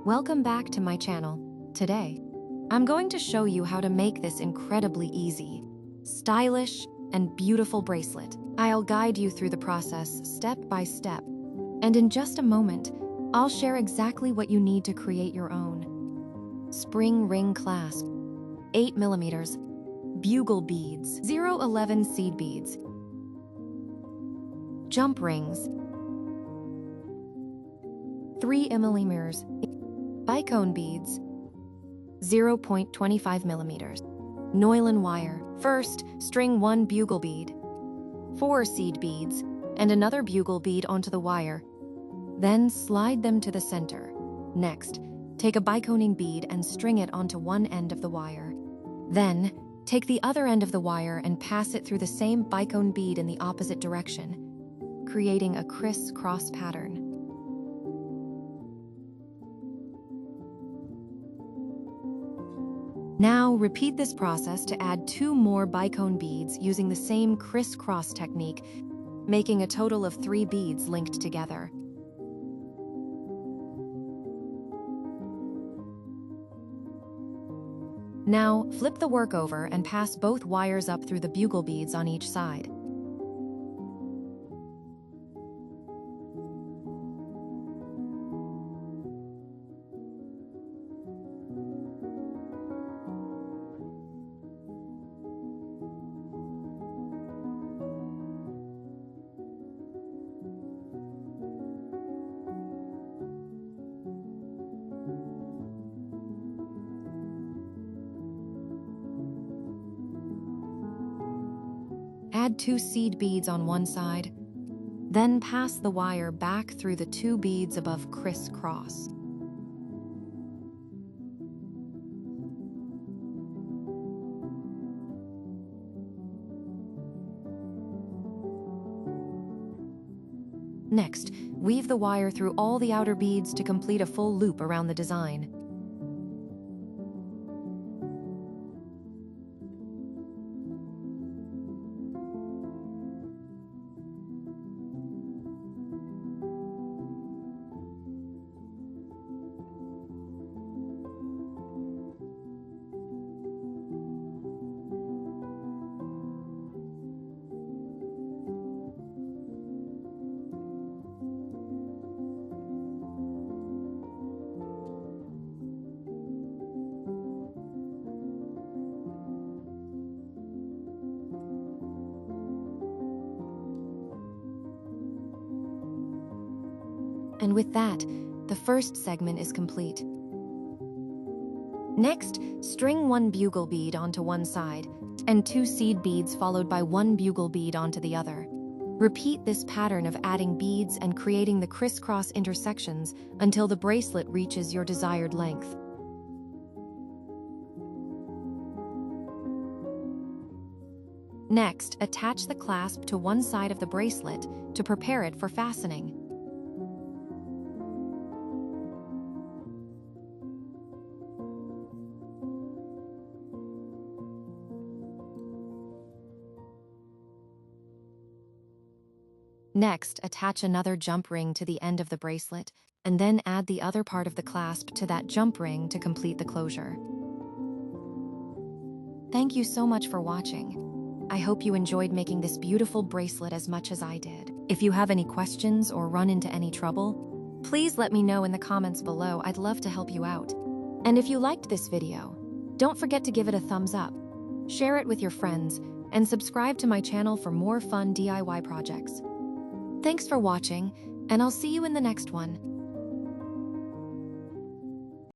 Welcome back to my channel. Today, I'm going to show you how to make this incredibly easy, stylish, and beautiful bracelet. I'll guide you through the process step by step, and in just a moment, I'll share exactly what you need to create your own. Spring ring clasp, 8 millimeters, bugle beads, 011 seed beads, jump rings, 3 millimeters, bicone beads, 0.25 millimeters, noylon wire. First, string 1 bugle bead, 4 seed beads, and another bugle bead onto the wire. Then slide them to the center. Next, take a biconing bead and string it onto one end of the wire. Then, take the other end of the wire and pass it through the same bicone bead in the opposite direction, creating a criss-cross pattern. Now, repeat this process to add 2 more bicone beads using the same criss-cross technique, making a total of 3 beads linked together. Now, flip the work over and pass both wires up through the bugle beads on each side. Add 2 seed beads on one side, then pass the wire back through the 2 beads above criss-cross. Next, weave the wire through all the outer beads to complete a full loop around the design. And with that, the first segment is complete. Next, string 1 bugle bead onto one side and 2 seed beads followed by 1 bugle bead onto the other. Repeat this pattern of adding beads and creating the crisscross intersections until the bracelet reaches your desired length. Next, attach the clasp to one side of the bracelet to prepare it for fastening. Next, attach another jump ring to the end of the bracelet, and then add the other part of the clasp to that jump ring to complete the closure. Thank you so much for watching. I hope you enjoyed making this beautiful bracelet as much as I did. If you have any questions or run into any trouble, please let me know in the comments below. I'd love to help you out. And if you liked this video, don't forget to give it a thumbs up, share it with your friends, and subscribe to my channel for more fun DIY projects. Thanks for watching, and I'll see you in the next one.